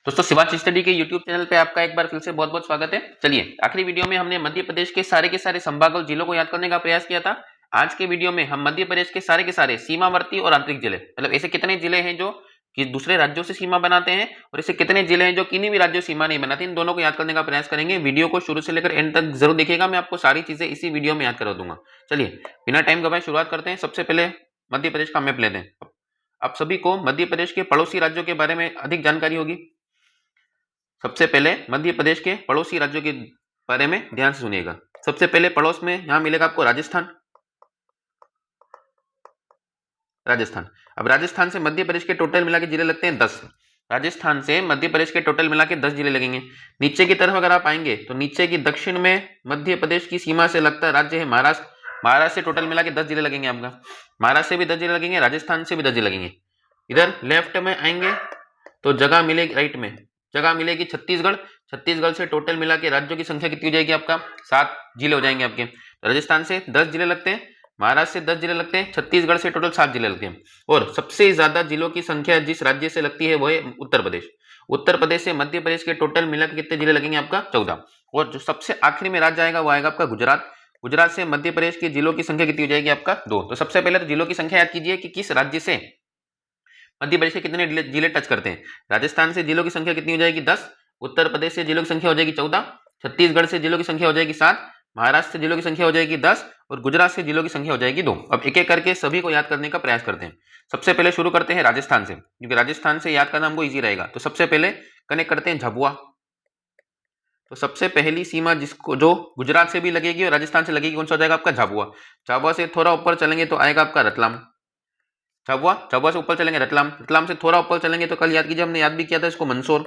दोस्तों शिवांश स्टडी के YouTube channel पे आपका एक बार फिर से बहुत बहुत स्वागत है। चलिए आखिरी वीडियो में हमने मध्य प्रदेश के सारे संभाग और जिलों को याद करने का प्रयास किया था। आज के वीडियो में हम मध्य प्रदेश के सारे सीमावर्ती और आंतरिक जिले, मतलब ऐसे कितने जिले हैं जो कि दूसरे राज्यों से सीमा बनाते हैं और ऐसे कितने जिले हैं जो किन्हीं भी राज्यों से सीमा नहीं बनाते, इन दोनों को याद करने का प्रयास करेंगे। वीडियो को शुरू से लेकर एंड तक जरूर देखिएगा, मैं आपको सारी चीजें इसी वीडियो में याद करा दूंगा। चलिए बिना टाइम गवाए शुरुआत करते हैं। सबसे पहले मध्य प्रदेश का मैप लेते हैं। आप सभी को मध्य प्रदेश के पड़ोसी राज्यों के बारे में अधिक जानकारी होगी। सबसे पहले मध्य प्रदेश के पड़ोसी राज्यों के बारे में ध्यान से सुनिएगा। सबसे पहले पड़ोस में यहां मिलेगा आपको राजस्थान। अब राजस्थान से मध्य प्रदेश के टोटल मिला के जिले लगते हैं 10। राजस्थान से मध्य प्रदेश के टोटल मिला के 10 जिले लगेंगे। नीचे की तरफ अगर आप आएंगे तो नीचे की दक्षिण में मध्य प्रदेश की सीमा से लगता राज्य है महाराष्ट्र। महाराष्ट्र से टोटल मिला के 10 जिले लगेंगे आपका। महाराष्ट्र से भी 10 जिले लगेंगे, राजस्थान से भी 10 जिले लगेंगे। इधर लेफ्ट में आएंगे तो जगह मिलेगी, राइट में जगह मिलेगी छत्तीसगढ़। छत्तीसगढ़ से टोटल मिला के राज्यों की संख्या कितनी हो जाएगी आपका? 7 जिले हो जाएंगे आपके। राजस्थान से 10 जिले लगते हैं, महाराष्ट्र से 10 जिले लगते हैं, छत्तीसगढ़ से टोटल 7 जिले लगते हैं। और सबसे ज्यादा जिलों की संख्या जिस राज्य से लगती है वो है उत्तर प्रदेश। उत्तर प्रदेश से मध्य प्रदेश के टोटल मिला के कितने जिले लगेंगे आपका? 14। और जो सबसे आखिरी में राज्य आएगा वो आएगा आपका गुजरात। गुजरात से मध्य प्रदेश के जिलों की संख्या कितनी हो जाएगी आपका? 2। तो सबसे पहले तो जिलों की संख्या याद कीजिए कि किस राज्य से मध्य प्रदेश के कितने जिले टच करते हैं। राजस्थान से जिलों की संख्या कितनी हो जाएगी? 10। उत्तर प्रदेश से जिलों की संख्या हो जाएगी 14। छत्तीसगढ़ से जिलों की संख्या हो जाएगी 7। महाराष्ट्र से जिलों की संख्या हो जाएगी 10 और गुजरात से जिलों की संख्या हो जाएगी 2। अब एक एक करके सभी को याद करने का प्रयास करते हैं। सबसे पहले शुरू करते हैं राजस्थान से, क्योंकि राजस्थान से याद करना हमको इजी रहेगा। तो सबसे पहले कनेक्ट करते हैं झाबुआ। तो सबसे पहली सीमा जिसको जो गुजरात से भी लगेगी और राजस्थान से लगेगी, कौन सा हो जाएगा आपका? झाबुआ। झाबुआ से थोड़ा ऊपर चलेंगे तो आएगा आपका रतलाम। झाबुआ से ऊपर चलेंगे रतलाम। रतलाम से थोड़ा ऊपर चलेंगे तो कल याद कीजिए हमने याद भी किया था इसको, मंदसौर।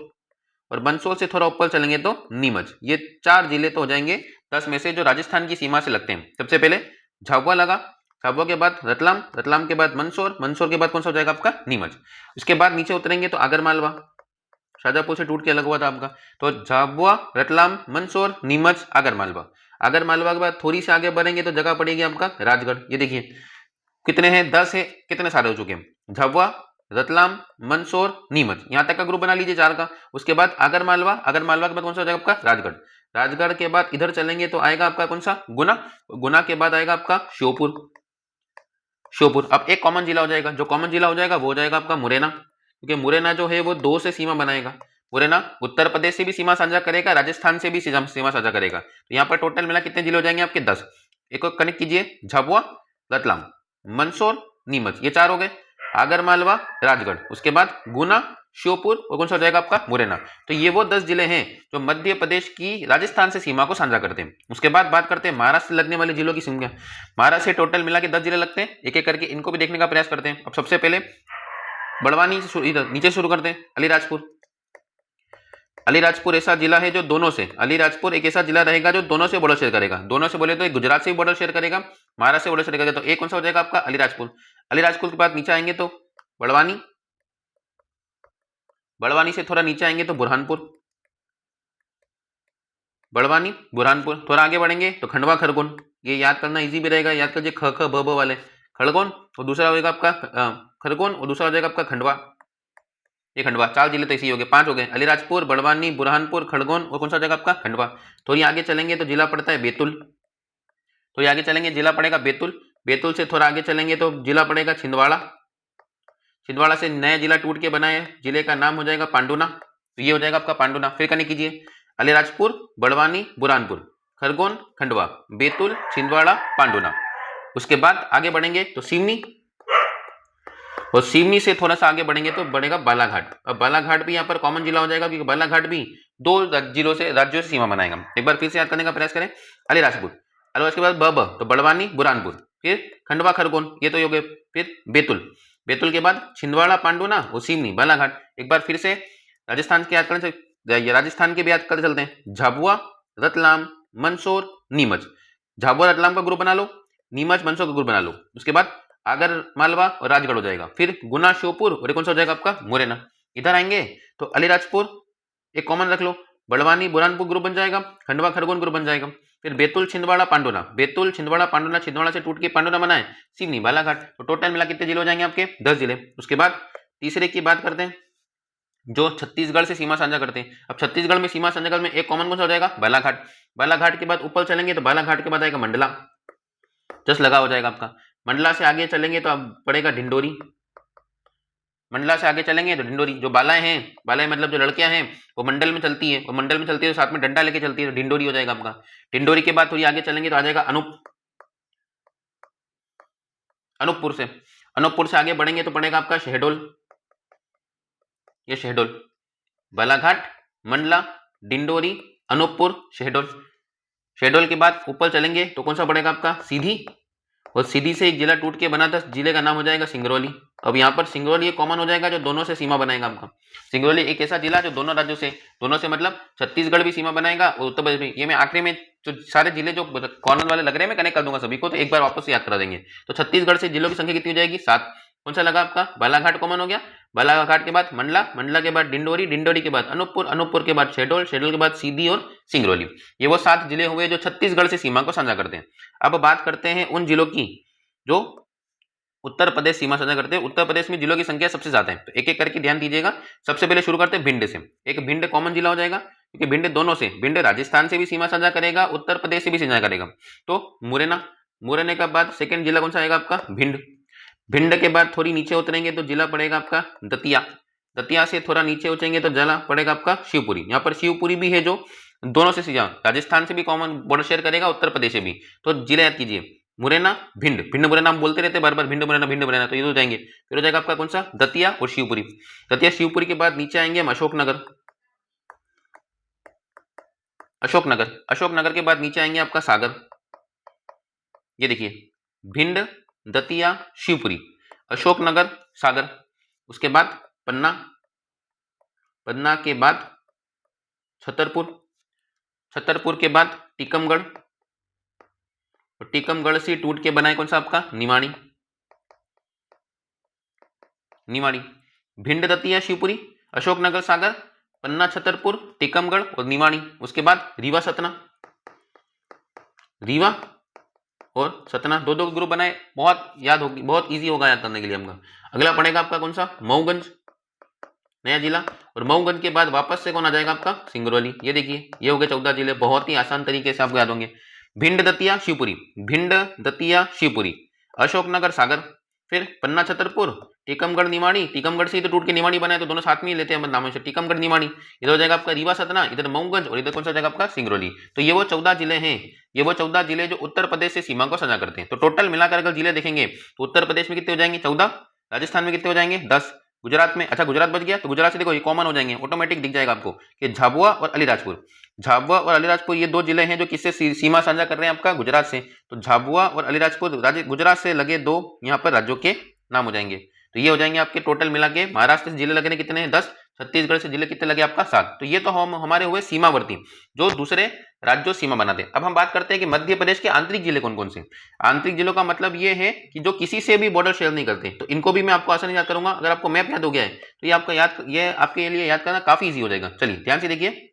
और मंदसौर से थोड़ा ऊपर चलेंगे तो नीमच। ये 4 जिले तो हो जाएंगे 10 में से जो राजस्थान की सीमा से लगते हैं। सबसे पहले झाबुआ लगा, झाबुआ के बाद रतलाम, रतलाम के बाद मंदसौर, मंदसौर के बाद कौन सा हो जाएगा आपका? नीमच। उसके बाद नीचे उतरेंगे तो आगरमालवा, शाजापुर से टूट के अलग हुआ था आपका। तो झाबुआ, रतलाम, मंदसौर, नीमच, आगरमालवा। आगरमालवा के बाद थोड़ी सी आगे बढ़ेंगे तो जगह पड़ेगी आपका राजगढ़। ये देखिए कितने हैं? 10 है, कितने सारे हो चुके हैं? झाबुआ, रतलाम, मंदसौर, नीमच, यहां तक का ग्रुप बना लीजिए 4 का। उसके बाद आगरमालवा, आगरमालवा के बाद कौन सा हो जाएगा आपका? राजगढ़। राजगढ़ के बाद इधर चलेंगे तो आएगा आपका कौन सा? गुना। गुना के बाद आएगा आपका श्योपुर। श्योपुर। अब एक कॉमन जिला हो जाएगा, जो कॉमन जिला हो जाएगा वो हो जाएगा आपका मुरैना, क्योंकि मुरैना जो है वो 2 से सीमा बनाएगा। मुरैना उत्तर प्रदेश से भी सीमा साझा करेगा, राजस्थान से भी सीमा साझा करेगा। तो यहाँ पर टोटल मिला कितने जिले हो जाएंगे आपके? 10। एक और कनेक्ट कीजिए, झाबुआ, रतलाम, मंदसौर, नीमच, ये 4 हो गए। आगरमालवा, राजगढ़, उसके बाद गुना, श्योपुर और कौन सा हो जाएगा आपका? मुरैना। तो ये वो 10 जिले हैं जो मध्य प्रदेश की राजस्थान से सीमा को साझा करते हैं। उसके बाद बात करते हैं महाराष्ट्र से लगने वाले जिलों की संख्या। महाराष्ट्र से टोटल मिला के 10 जिले लगते हैं। एक एक करके इनको भी देखने का प्रयास करते हैं। अब सबसे पहले बड़वानी से इधर नीचे शुरू करते हैं, अलीराजपुर। अलीराजपुर ऐसा जिला है जो दोनों से, अलीराजपुर एक ऐसा जिला रहेगा जो दोनों से बॉर्डर शेयर करेगा। दोनों से बोले तो गुजरात से भी बॉर्डर शेयर करेगा, महाराष्ट्र से बॉर्डर शेयर करेगा। तो एक कौन सा हो जाएगा आपका? अलीराजपुर। अलीराजपुर के बाद नीचे आएंगे तो बड़वानी, बड़वानी से थोड़ा नीचे आएंगे तो बुरहानपुर, बड़वानी, बुरहानपुर। थोड़ा आगे बढ़ेंगे तो खंडवा, खरगोन। ये याद करना इजी भी रहेगा, याद कीजिए ख ख ब ब वाले। खरगोन और दूसरा होगा आपका खरगोन और दूसरा हो जाएगा आपका खंडवा। ये खंडवा। 4 जिले तो इसी हो गए, 5 हो गए। अलीराजपुर, बड़वानी, बुरहानपुर, खरगोन और कौन सा हो जाएगा आपका? खंडवा। थोड़ी आगे चलेंगे तो जिला पड़ता है बैतूल। थोड़ी आगे चलेंगे जिला पड़ेगा बैतूल। बैतूल से थोड़ा आगे चलेंगे तो जिला पड़ेगा छिंदवाड़ा। छिंदवाड़ा से नया जिला टूट के बना है, जिले का नाम हो जाएगा पांडुना। तो ये हो जाएगा आपका पांडुना। फिर कनेक्ट कीजिए, अलीराजपुर, बड़वानी, बुरहानपुर, खरगोन, खंडवा, बैतूल, छिंदवाड़ा, पांडुना। उसके बाद आगे बढ़ेंगे तो सिवनी, और सिवनी से थोड़ा सा आगे बढ़ेंगे तो बढ़ेगा बालाघाट। अब बालाघाट भी यहाँ पर कॉमन जिला हो जाएगा, क्योंकि बालाघाट भी 2 राज्यों से सीमा बनाएगा। एक बार फिर से याद करने का प्रयास करें, अलीराजपुर, उसके बाद ब तो बड़वानी, बुरहानपुर, फिर खंडवा, खरगोन, ये तो हो गए। फिर बैतूल, बैतूल के बाद छिंदवाड़ा, पांडुना और सिवनी, बालाघाट। एक बार फिर से राजस्थान के याद करने से राजस्थान के भी याद करते चलते हैं, झाबुआ, रतलाम, मंदसौर, नीमच। झाबुआ रतलाम का ग्रुप बना लो, नीमच मंदसौर का ग्रुप बना लो। उसके बाद आगरमालवा और राजगढ़ हो जाएगा। फिर गुना, श्योपुर और कौन सा हो जाएगा आपका? मुरैना। इधर आएंगे तो अलीराजपुर एक कॉमन रख लो, बड़वानी, बुरहानपुर ग्रुप बन जाएगा, खंडवा, खरगोन ग्रुप बन जाएगा। फिर बैतूल, छिंदवाड़ा, पांडुना, बैतूल, छिंदवाड़ा, पांडुना, छिंदवाड़ा से टूट के पांडुना बना है, सिवनी, बालाघाट। तो टोटल मिला कितने जिले हो जाएंगे आपके? 10 जिले। उसके बाद तीसरे की बात करते हैं, जो छत्तीसगढ़ से सीमा साझा करते हैं। अब छत्तीसगढ़ में सीमा साझा में एक कॉमन कौन सा हो जाएगा, बालाघाट। बालाघाट के बाद ऊपर चलेंगे तो बालाघाट के बाद आएगा मंडला, जस्ट लगा हो जाएगा आपका। मंडला से आगे चलेंगे तो अब पड़ेगा ढिंडोरी। मंडला से आगे चलेंगे तो ढिंडोरी। जो बालाएं हैं, बालाएं मतलब जो लड़कियां हैं वो मंडल में चलती है, वो मंडल में चलती है तो साथ में डंडा लेके चलती है तो ढिंडोरी हो जाएगा आपका। ढिंडोरी के बाद थोड़ी आगे चलेंगे तो आ जाएगा अनूपपुर से। अनूपपुर से आगे बढ़ेंगे तो पड़ेगा आपका शहडोल, ये शहडोल। बालाघाट, मंडला, डिंडोरी, अनूपपुर, शहडोल। शहडोल के बाद ऊपर चलेंगे तो कौन सा पड़ेगा आपका, सीधी। और सीधी से एक जिला टूट के बना था, जिले का नाम हो जाएगा सिंगरौली। अब यहाँ पर सिंगरौली एक कॉमन हो जाएगा जो दोनों से सीमा बनाएगा आपका। सिंगरौली एक ऐसा जिला जो दोनों राज्यों से, दोनों से मतलब छत्तीसगढ़ भी सीमा बनाएगा और उत्तर प्रदेश भी। ये मैं आखिरी में जो सारे जिले जो कॉर्नर वाले लग रहे हैं मैं कनेक्ट कर दूंगा सभी को, तो एक बार वापस से याद करा देंगे। तो छत्तीसगढ़ से जिलों की संख्या कितनी हो जाएगी, 7। कौन सा लगा आपका, बालाघाट कॉमन हो गया। बालाघाट के बाद मंडला, मंडला के बाद डिंडोरी, डिंडोरी के बाद अनूपपुर, अनूपपुर के बाद शहडोल, शहडोल के बाद सीधी और सिंगरौली। ये वो 7 जिले हुए जो छत्तीसगढ़ से सीमा को साझा करते हैं। अब बात करते हैं उन जिलों की जो उत्तर प्रदेश सीमा साझा करते हैं। उत्तर प्रदेश में जिलों की संख्या सबसे ज्यादा है, तो एक एक करके ध्यान दीजिएगा। सबसे पहले शुरू करते हैं भिंड से। एक भिंड कॉमन जिला हो जाएगा क्योंकि भिंड दोनों से, भिंड राजस्थान से भी सीमा साझा करेगा, उत्तर प्रदेश से भी साझा करेगा। तो मुरैना, मुरैना के बाद सेकंड जिला कौन सा आएगा आपका, भिंड। भिंड के बाद थोड़ी नीचे उतरेंगे तो जिला पड़ेगा आपका दतिया। दतिया से थोड़ा नीचे उतरेंगे तो जिला पड़ेगा आपका शिवपुरी। यहाँ पर शिवपुरी भी है जो दोनों से सीधा, राजस्थान से भी कॉमन बॉर्डर शेयर करेगा, उत्तर प्रदेश से भी। तो जिले याद कीजिए, मुरैना, भिंड, भिंड मुरैना हम बोलते रहते हैं बार बार, भिंड मुरैना, भिंड मुरैना, तो ये हो जाएंगे। फिर हो जाएगा आपका कौन सा, दतिया और शिवपुरी। दतिया शिवपुरी के बाद नीचे आएंगे हम अशोकनगर। अशोकनगर, अशोकनगर के बाद नीचे आएंगे आपका सागर। ये देखिए, भिंड, दतिया, शिवपुरी, अशोकनगर, सागर। उसके बाद पन्ना, पन्ना के बाद छतरपुर, छतरपुर के बाद टीकमगढ़, और टीकमगढ़ से टूट के बनाए कौन सा आपका, निमाड़ी। निमाड़ी, भिंड, दतिया, शिवपुरी, अशोकनगर, सागर, पन्ना, छतरपुर, टीकमगढ़ और निमाड़ी। उसके बाद रीवा, सतना। रीवा और सतना, दो दो ग्रुप बनाए, बहुत याद होगी, बहुत इजी होगा याद करने के लिए हमका। अगला पड़ेगा आपका कौन सा, मऊगंज, नया जिला। और मऊगंज के बाद वापस से कौन आ जाएगा आपका, सिंगरौली। ये देखिए, ये हो गए 14 जिले, बहुत ही आसान तरीके से आपको याद होंगे। भिंड, दतिया, शिवपुरी, भिंड, दतिया, शिवपुरी, अशोकनगर, सागर, फिर पन्ना, छतरपुर, टीकमगढ़, निमाड़ी। टीकमगढ़ से इधर टूट के निमाड़ी बनाए तो दोनों साथ में ही लेते हैं नामों से, टीकमगढ़, निमाड़ी। इधर हो जाएगा आपका रीवा, सतना, इधर मऊगंज, और इधर कौन सा जाएगा आपका, सिंगरौली। तो ये वो 14 जिले हैं, ये वो 14 जिले जो उत्तर प्रदेश से सीमा को साझा करते हैं। तो टोटल मिलाकर अगर जिले देखेंगे तो उत्तर प्रदेश में कितने हो जाएंगे, 14। राजस्थान में कितने हो जाएंगे, 10। गुजरात में, अच्छा गुजरात बच गया तो गुजरात से देखो ये कॉमन हो जाएंगे, ऑटोमेटिक दिख जाएगा आपको कि झाबुआ और अलीराजपुर। झाबुआ और अलीराजपुर ये 2 जिले हैं जो किससे सीमा साझा कर रहे हैं आपका, गुजरात से। तो झाबुआ और अलीराजपुर गुजरात से लगे 2 यहाँ पर राज्यों के नाम हो जाएंगे। तो ये हो जाएंगे आपके टोटल मिला के। महाराष्ट्र से जिले लगने कितने हैं, 10। छत्तीसगढ़ से जिले कितने लगे आपका, 7। तो ये तो हम हमारे हुए सीमावर्ती जो दूसरे राज्यों सीमा बनाते हैं। अब हम बात करते हैं कि मध्य प्रदेश के आंतरिक जिले कौन कौन से। आंतरिक जिलों का मतलब ये है कि जो किसी से भी बॉर्डर शेयर नहीं करते, तो इनको भी मैं आपको आसानी याद करूंगा। अगर आपको मैप याद हो गया है तो ये आपके लिए याद करना काफी ईजी हो जाएगा। चलिए ध्यान से देखिए,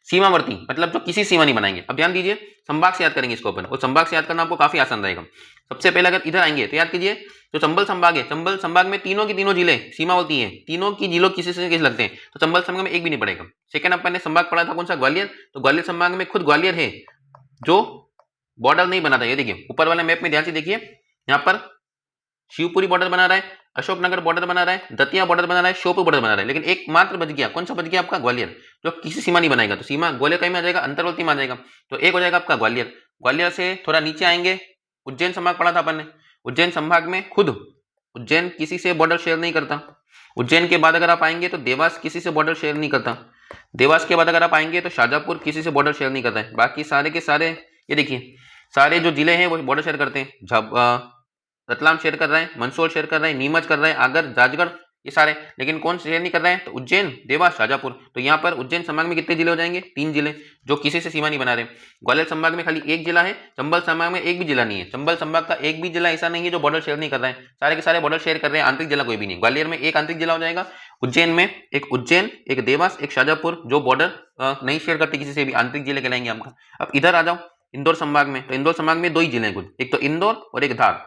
सीमावर्ती मतलब जो किसी सीमा नहीं बनाएंगे। अब ध्यान दीजिए, संभाग से याद करेंगे इसको अपन, और संभाग से याद करना आपको काफी आसान रहेगा। सबसे पहले अगर इधर आएंगे तो याद कीजिए, जो चंबल संभाग है, चंबल संभाग में तीनों की तीनों जिले सीमावर्ती हैं, तीनों की जिलों किसी से किसी लगते हैं, तो चंबल संभाग में एक भी नहीं पड़ेगा। सेकंड अपन ने संभाग पढ़ा था कौन सा, ग्वालियर। तो ग्वालियर संभाग में खुद ग्वालियर है जो बॉर्डर नहीं बनाता। ये देखिए ऊपर वाले मैप में ध्यान से देखिए, यहाँ पर शिवपुरी बॉर्डर बना रहा है, अशोकनगर बॉर्डर बना रहा है, दतिया बॉर्डर बना रहा है, श्योपुर बॉर्डर बना रहा है, लेकिन एक मात्र बच गया। कौन सा बच गया आपका, ग्वालियर, जो किसी सीमा नहीं बनाएगा। तो सीमा ग्वालियर कहीं में आ जाएगा, अंतर्वर्ती में आ जाएगा। तो एक हो जाएगा आपका ग्वालियर। ग्वालियर से थोड़ा नीचे आएंगे, उज्जैन संभाग पढ़ा था अपन ने। उज्जैन संभाग में खुद उज्जैन किसी से बॉर्डर शेयर नहीं करता। उज्जैन के बाद अगर आप आएंगे तो देवास किसी से बॉर्डर शेयर नहीं करता। देवास के बाद अगर आप आएंगे तो शाजापुर किसी से बॉर्डर शेयर नहीं करता है। बाकी सारे के सारे ये देखिए, सारे जो जिले हैं वो बॉर्डर शेयर करते हैं। रतलाम शेयर कर रहे हैं, मंदसौर शेयर कर रहे हैं, नीमच कर रहे हैं, आगर, राजगढ़, ये सारे। लेकिन कौन शेयर नहीं कर रहे हैं, तो उज्जैन, देवास, शाजापुर। तो यहाँ पर उज्जैन संभाग में कितने जिले हो जाएंगे, 3 जिले जो किसी से सीमा नहीं बना रहे। ग्वालियर संभाग में खाली 1 जिला है, चंबल संभाग में एक भी जिला नहीं है। चंबल संभाग का एक भी जिला ऐसा नहीं है जो बॉर्डर शेयर नहीं कर रहे हैं, सारे के सारे बॉर्डर शेयर कर रहे हैं, आंतरिक जिला कोई भी नहीं। ग्वालियर में एक आंतरिक जिला हो जाएगा, उज्जैन में एक उज्जैन, एक देवास, एक शाजापुर जो बॉर्डर नहीं शेयर करते किसी से भी, आंतरिक जिले कहलाएंगे आपका। अब इधर आ जाओ इंदौर संभाग में, तो इंदौर संभाग में 2 ही जिले हैं कुछ, एक तो इंदौर और एक धार।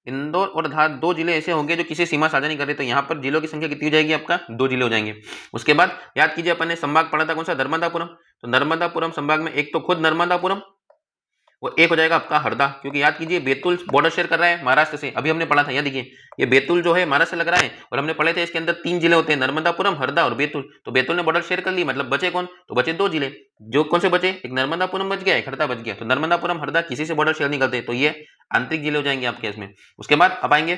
इंदौर और धार दो जिले ऐसे होंगे जो किसी सीमा साझा नहीं कर रहे, तो यहाँ पर जिलों की संख्या कितनी हो जाएगी आपका, 2 जिले हो जाएंगे। उसके बाद याद कीजिए अपन ने संभाग पढ़ा था कौन सा, नर्मदापुरम, तो नर्मदापुरम संभाग में एक तो खुद नर्मदापुरम, वो एक हो जाएगा आपका हरदा, क्योंकि याद कीजिए बैतूल बॉर्डर शेयर कर रहा है महाराष्ट्र से, अभी हमने पढ़ा था, याद देखिए ये बैतूल जो है महाराष्ट्र से लग रहा है, और हमने पढ़े थे इसके अंदर 3 जिले होते हैं, नर्मदापुरम, हरदा और बैतूल, तो बैतूल ने बॉर्डर शेयर कर ली, मतलब बचे कौन, तो बचे 2 जिले, जो कौन से बचे, एक नर्मदापुरम बच गया, एक हरदा बच गया, तो नर्मदापुरम हरदा किसी से बॉर्डर शेयर नहीं करते, तो ये आंतरिक जिले हो जाएंगे आपके इसमें। उसके बाद अब आएंगे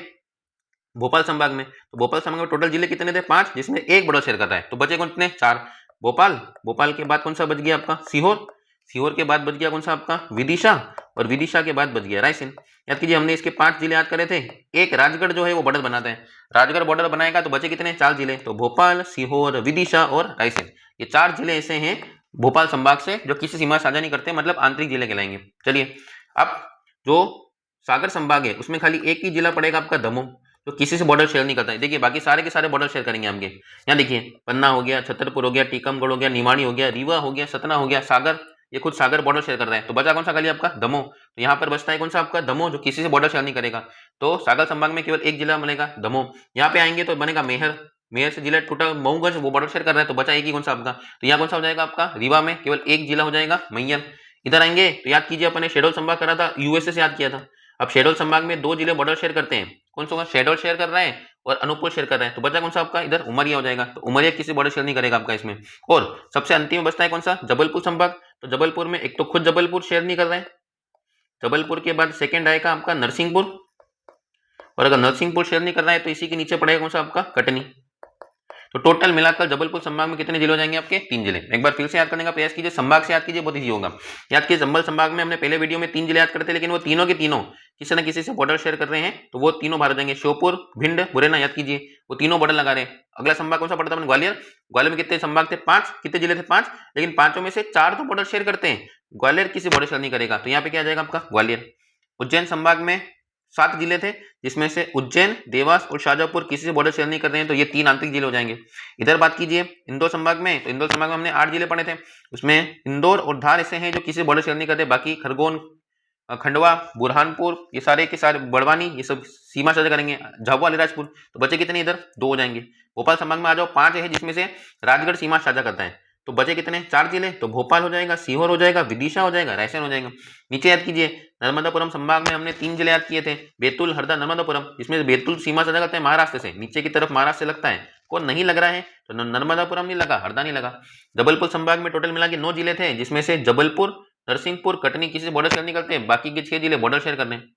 भोपाल संभाग में, तो भोपाल संभाग में टोटल जिले कितने थे, 5, जिसमें एक बॉर्डर शेयर कर रहा है, तो बचे कौन कितने, 4। भोपाल के बाद कौन सा बच गया आपका, सीहोर के बाद बच गया कौन सा आपका, विदिशा, और विदिशा के बाद बच गया रायसेन। याद कीजिए हमने इसके 5 जिले याद करे थे, एक राजगढ़ जो है वो बॉर्डर बनाता है, राजगढ़ बॉर्डर बनाएगा तो बचे कितने, 4 जिले, तो भोपाल, सीहोर, विदिशा और रायसेन, ये 4 जिले ऐसे हैं भोपाल संभाग से जो किसी सीमा साझा नहीं करते, मतलब आंतरिक जिले कहलाएंगे। चलिए अब जो सागर संभाग है उसमें खाली एक ही जिला पड़ेगा आपका दमोह, जो किसी से बॉर्डर शेयर नहीं करता है। देखिए बाकी सारे के सारे बॉर्डर शेयर करेंगे हमके, यहाँ देखिए पन्ना हो गया, छतरपुर हो गया, टीकमगढ़ हो गया, निमाड़ी हो गया, रीवा हो गया, सतना हो गया, सागर, ये खुद सागर बॉर्डर शेयर कर रहा है, तो बचा कौन सा खाली आपका दमोह, तो यहाँ पर बचता है कौन सा आपका दमोह, जो किसी से बॉर्डर शेयर नहीं करेगा, तो सागर संभाग में केवल एक जिला बनेगा दमोह। यहाँ पे आएंगे तो बनेगा मेहर से जिला टूटा, मऊगंज वो बॉर्डर शेयर कर रहा है, तो बचा एक ही कौन सा आपका, तो यहाँ कौन सा हो जाएगा आपका, रीवा में केवल एक जिला हो जाएगा मैयर। इधर आएंगे तो याद कीजिए अपन ने शेड्यूल संभाग करा था, यूएसए से याद किया था, अब शेड्यूल संभाग में 2 जिले बॉर्डर शेयर करते हैं, कौन सा, शेड्यूल शेयर कर रहा है और अनूपपुर शेयर कर रहा है, तो बचा कौन सा आपका इधर उमरिया हो जाएगा, तो उमरिया किसी बॉर्डर शेयर नहीं करेगा आपका इसमें। और सबसे अंतिम में बचता है कौन सा, जबलपुर संभाग, तो जबलपुर में एक तो खुद जबलपुर शेयर नहीं कर रहा है, जबलपुर के बाद सेकंड आएगा आपका नरसिंहपुर, और अगर नरसिंहपुर शेयर नहीं कर रहा है तो इसी के नीचे पड़ेगा कौन सा आपका कटनी। तो टोटल मिलाकर जबलपुर संभाग में कितने जिले हो जाएंगे आपके, 3 जिले। एक बार फिर से याद करने का प्रयास कीजिए, संभाग से याद कीजिए, बहुत इजी होगा। याद कीजिए चंबल संभाग में हमने पहले वीडियो में 3 जिले याद करते, लेकिन वो तीनों के तीनों किसी न किसी से बॉर्डर शेयर कर रहे हैं, तो वो तीनों बाहर हो जाएंगे, श्योपुर, भिंड, मुरैना, याद कीजिए वो तीनों बॉर्डर लगा रहे हैं। अगला संभाग कौन सा पड़ता है, ग्वालियर में कितने संभाग थे, 5, कितने जिले थे, 5, लेकिन 5 में से 4 तो बॉर्डर शेयर करते हैं, ग्वालियर किसी बॉर्डर शेयर नहीं करेगा, तो यहाँ पे क्या आ जाएगा आपका ग्वालियर। उज्जैन संभाग में 7 जिले थे, जिसमें से उज्जैन, देवास और शाजापुर किसी से बॉर्डर शेयर नहीं कर रहे हैं, तो ये 3 आंतरिक जिले हो जाएंगे। इधर बात कीजिए इंदौर संभाग में, तो इंदौर संभाग में हमने 8 जिले पढ़े थे, उसमें इंदौर और धार ऐसे हैं जो किसी से बॉर्डर शेयर नहीं करते, बाकी खरगोन, खंडवा, बुरहानपुर, ये सारे के सारे, बड़वानी, ये सब सीमा साझा करेंगे, झाबुआ, अलीराजपुर, तो बचे कितने इधर, 2 हो जाएंगे। भोपाल संभाग में आ जाओ, 5 है, जिसमें से राजगढ़ सीमा साझा करता है, तो बचे कितने, 4 जिले, तो भोपाल हो जाएगा, सीहोर हो जाएगा, विदिशा हो जाएगा, रायसेन हो जाएगा। नीचे याद कीजिए नर्मदापुरम संभाग में हमने 3 जिले याद किए थे, बैतूल, हरदा, नर्मदापुरम, जिसमें बैतूल सीमा साझा करते हैं महाराष्ट्र से, नीचे की तरफ महाराष्ट्र से लगता है, कौन नहीं लग रहा है, तो नर्मदापुरम नहीं लगा, हरदा नहीं लगा। जबलपुर संभाग में टोटल मिला के 9 जिले थे, जिसमें से जबलपुर, नरसिंहपुर, कटनी किसी से बॉर्डर शेयर नहीं करते, बाकी के 6 जिले बॉर्डर शेयर कर रहे हैं।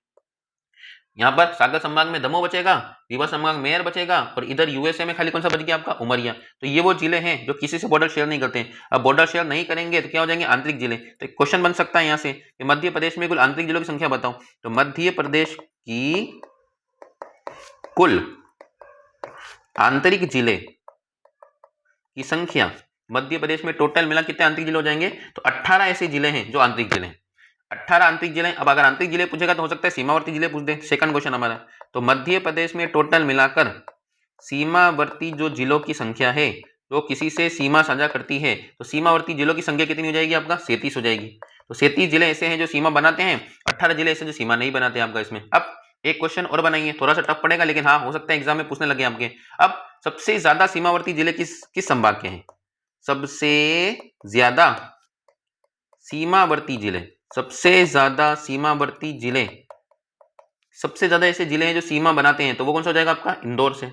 यहाँ पर सागर संभाग में दमोह बचेगा, रीवा संभाग मेयर बचेगा, और इधर यूएसए में खाली कौन सा बच गया आपका, उमरिया। तो ये वो जिले हैं जो किसी से बॉर्डर शेयर नहीं करते हैं। अब बॉर्डर शेयर नहीं करेंगे तो क्या हो जाएंगे, आंतरिक जिले। तो एक क्वेश्चन बन सकता है यहाँ से कि मध्य प्रदेश में कुल आंतरिक जिलों की संख्या बताओ, तो मध्य प्रदेश की कुल आंतरिक जिले की संख्या, मध्य प्रदेश में टोटल मिला कितने आंतरिक जिले हो जाएंगे, तो 18 ऐसे जिले हैं जो आंतरिक जिले हैं, 18 आंतरिक जिले। अब अगर आंतरिक जिले पूछेगा तो हो सकता है सीमावर्ती जिले पूछ दे, सेकंड क्वेश्चन हमारा। तो मध्य प्रदेश में टोटल मिलाकर सीमावर्ती जो जिलों की संख्या है जो किसी से सीमा साझा करती है, तो सीमावर्ती जिलों की संख्या कितनी हो जाएगी आपका, 37 हो जाएगी। तो 37 जिले ऐसे हैं जो सीमा बनाते हैं, 18 जिले ऐसे जो सीमा नहीं बनाते आपका इसमें। अब एक क्वेश्चन और बनाइए, थोड़ा सा टफ पड़ेगा, लेकिन हाँ हो सकता है एग्जाम में पूछने लगे आपके। अब सबसे ज्यादा सीमावर्ती जिले किस संभाग के हैं, सबसे ज्यादा सीमावर्ती जिले, सबसे ज्यादा सीमावर्ती जिले, सबसे ज्यादा ऐसे जिले हैं जो सीमा बनाते हैं, तो वो कौन सा हो जाएगा आपका, इंदौर से।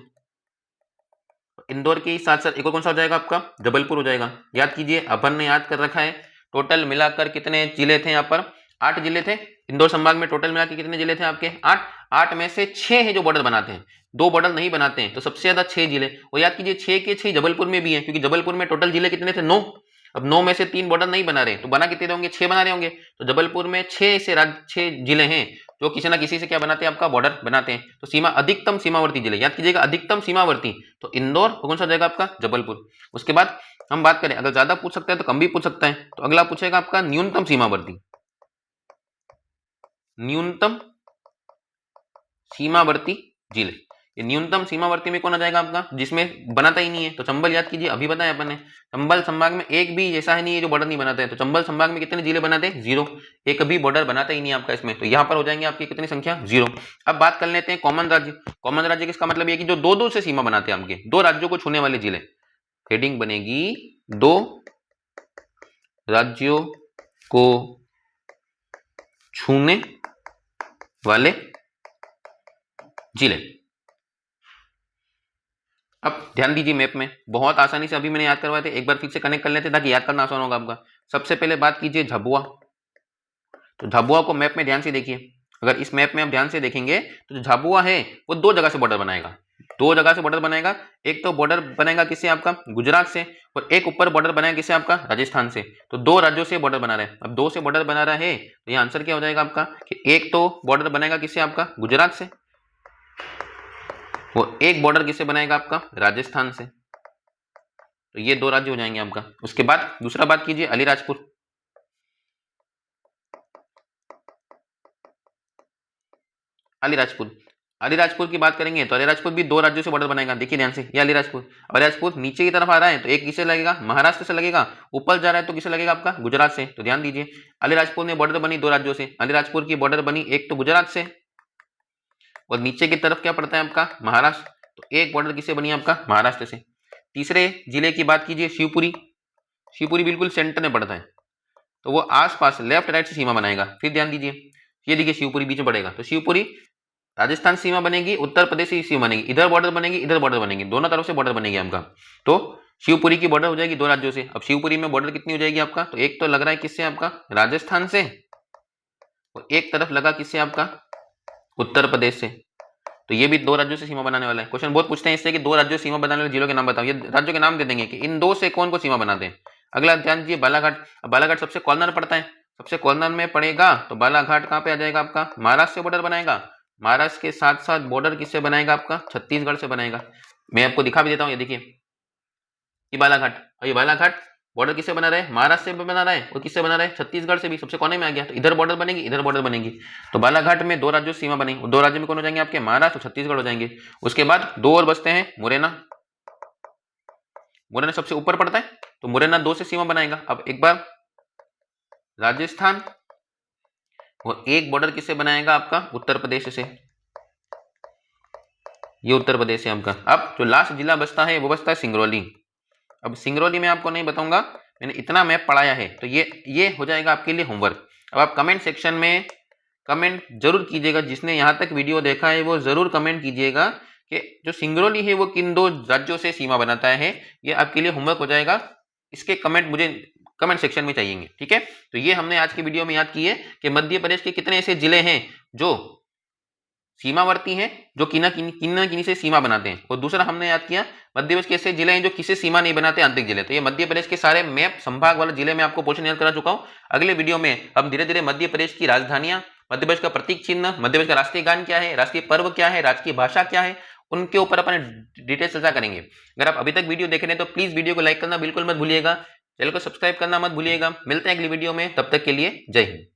इंदौर के साथ साथ एक और कौन सा हो जाएगा आपका, जबलपुर हो जाएगा। याद कीजिए अपन ने याद कर रखा है, टोटल मिलाकर कितने जिले थे यहाँ पर, 8 जिले थे इंदौर संभाग में, टोटल मिलाकर कितने जिले थे आपके, 8 में से 6 है जो बॉर्डर बनाते हैं, 2 बॉर्डर नहीं बनाते हैं, तो सबसे ज्यादा 6 जिले। और याद कीजिए 6 के 6 जबलपुर में भी है, क्योंकि जबलपुर में टोटल जिले कितने थे, 9। अब 9 में से 3 बॉर्डर नहीं बना रहे, तो बना कितने होंगे, 6 बना रहे होंगे। तो जबलपुर में 6 जिले हैं जो किसी ना किसी से क्या बनाते हैं, आपका बॉर्डर बनाते हैं। तो सीमा, अधिकतम सीमावर्ती जिले, याद कीजिएगा अधिकतम सीमावर्ती, तो इंदौर कौन सा हो जाएगा आपका, जबलपुर। उसके बाद हम बात करें, अगर ज्यादा पूछ सकता है तो कम भी पूछ सकता है, तो अगला पूछेगा आपका न्यूनतम सीमावर्ती, न्यूनतम सीमावर्ती जिले। ये न्यूनतम सीमावर्ती में कौन आ जाएगा आपका, जिसमें बनाता ही नहीं है। तो चंबल याद कीजिए, अभी बताया अपन ने, चंबल संभाग में एक भी ऐसा है नहीं है जो बॉर्डर नहीं बनाते हैं। तो चंबल संभाग में कितने जिले बनाते हैं, 0, एक भी बॉर्डर बनाता ही नहीं है आपका इसमें। तो यहाँ पर हो जाएंगे आपकी कितनी संख्या, 0। अब बात कर लेते हैं कॉमन राज्य। कॉमन राज्य किसका मतलब ये कि जो दो से सीमा बनाते हैं आपके, 2 राज्यों को छूने वाले जिले। हेडिंग बनेगी 2 राज्यों को छूने वाले जिले। अब ध्यान दीजिए, मैप में बहुत आसानी से अभी मैंने याद करवाए थे, एक बार फिर से कनेक्ट कर लेते ताकि याद करना आसान होगा आपका। सबसे पहले बात कीजिए झाबुआ। तो झाबुआ को मैप में ध्यान से देखिए, अगर इस मैप में आप ध्यान से देखेंगे तो जो झाबुआ है वो 2 जगह से बॉर्डर बनाएगा, 2 जगह से बॉर्डर बनाएगा। एक तो बॉर्डर बनेगा किससे, आपका गुजरात से, और एक ऊपर बॉर्डर बनाएगा किससे, आपका राजस्थान से। तो 2 राज्यों से बॉर्डर बना रहे हैं। अब 2 से बॉर्डर बना रहा है तो ये आंसर क्या हो जाएगा आपका कि एक तो बॉर्डर बनेगा किससे, आपका गुजरात से, वो एक बॉर्डर किससे बनाएगा, आपका राजस्थान से। तो ये 2 राज्य हो जाएंगे आपका। उसके बाद दूसरा बात कीजिए अलीराजपुर। अलीराजपुर की बात करेंगे तो अलीराजपुर भी 2 राज्यों से बॉर्डर बनाएगा। देखिए ध्यान से, ये अलीराजपुर नीचे की तरफ आ रहा है तो एक किससे लगेगा, महाराष्ट्र से लगेगा। ऊपर जा रहा है तो किससे लगेगा, आपका गुजरात से। तो ध्यान दीजिए, अलीराजपुर में बॉर्डर बनी 2 राज्यों से। अलीराजपुर की बॉर्डर बनी एक तो गुजरात से, और नीचे की तरफ क्या पड़ता है आपका, महाराष्ट्र। तो एक बॉर्डर किससे बनी, आपका महाराष्ट्र से। तीसरे जिले की बात कीजिए शिवपुरी। शिवपुरी बिल्कुल सेंटर में पड़ता है, तो वो आसपास लेफ्ट राइट से सीमा बनाएगा। फिर ध्यान दीजिए, ये देखिए शिवपुरी बीच में पड़ेगा, तो शिवपुरी राजस्थान सीमा बनेगी, उत्तर प्रदेश की सीमा बनेगी, इधर बॉर्डर बनेगी, इधर बॉर्डर बनेगी, दोनों तरफ से बॉर्डर बनेगी आपका। तो शिवपुरी की बॉर्डर हो जाएगी 2 राज्यों से। अब शिवपुरी में बॉर्डर कितनी हो जाएगी आपका, तो एक तो लग रहा है किससे, आपका राजस्थान से, और एक तरफ लगा किससे, आपका उत्तर प्रदेश से। तो ये भी 2 राज्यों से सीमा बनाने वाला है। क्वेश्चन बहुत पूछते हैं इससे कि 2 राज्यों से सीमा बनाने वाले जिलों के नाम बताओ। ये राज्यों के नाम दे देंगे कि इन 2 से कौन को सीमा बनाते हैं। अगला ध्यान दीजिए बालाघाट। बालाघाट सबसे कॉर्नर पड़ता है, सबसे कॉर्नर में पड़ेगा, तो बालाघाट कहाँ पे आ जाएगा, आपका महाराष्ट्र से बॉर्डर बनाएगा। महाराष्ट्र के साथ साथ बॉर्डर किससे बनाएगा, आपका छत्तीसगढ़ से बनाएगा। मैं आपको दिखा भी देता हूँ, ये देखिए, ये बालाघाट बॉर्डर किससे बना रहा है, महाराष्ट्र से बना रहा है, और किससे बना रहा है, छत्तीसगढ़ से भी, सबसे कोने में आ गया। तो इधर बॉर्डर बनेगी, इधर बॉर्डर बनेगी। तो बालाघाट में 2 राज्यों सीमा बनेगी, 2 राज्यों में कौन हो जाएंगे, आपके महाराष्ट्र और छत्तीसगढ़ हो जाएंगे। उसके बाद 2 और बचते हैं, मुरैना। मुरैना सबसे ऊपर पड़ता है, तो मुरैना 2 से सीमा बनाएगा। अब एक बार राजस्थान, और एक बॉर्डर किससे बनाएगा, आपका उत्तर प्रदेश से। ये उत्तर प्रदेश है आपका। अब जो लास्ट जिला बचता है वो बचता है सिंगरौली। अब सिंगरौली में आपको नहीं बताऊंगा, मैंने इतना मैप पढ़ाया है, तो ये हो जाएगा आपके लिए होमवर्क। अब आप कमेंट सेक्शन में कमेंट जरूर कीजिएगा, जिसने यहाँ तक वीडियो देखा है वो जरूर कमेंट कीजिएगा कि जो सिंगरौली है वो किन 2 राज्यों से सीमा बनाता है। ये आपके लिए होमवर्क हो जाएगा, इसके कमेंट मुझे कमेंट सेक्शन में चाहिए। ठीक है, तो ये हमने आज की वीडियो में याद किए कि मध्य प्रदेश के कितने ऐसे जिले हैं जो सीमावर्ती हैं, जो किन्हीं से सीमा बनाते हैं। और दूसरा हमने याद किया मध्य प्रदेश के ऐसे जिले हैं जो किसी सीमा नहीं बनाते, आंतरिक जिले। तो ये मध्य प्रदेश के सारे मैप संभाग वाले जिले में आपको पोर्शन याद करा चुका हूं। अगले वीडियो में हम धीरे धीरे मध्य प्रदेश की राजधानियां, मध्य प्रदेश का प्रतीक चिन्ह, मध्य प्रदेश का राष्ट्रीय गान क्या है, राष्ट्रीय पर्व क्या है, राजकीय भाषा क्या है, उनके ऊपर अपन डिटेल चर्चा करेंगे। अगर आप अभी तक वीडियो देख रहे हैं तो प्लीज वीडियो को लाइक करना बिल्कुल मत भूलिएगा, चैनल को सब्सक्राइब करना मत भूलिएगा। मिलते हैं अगली वीडियो में, तब तक के लिए जय हिंद।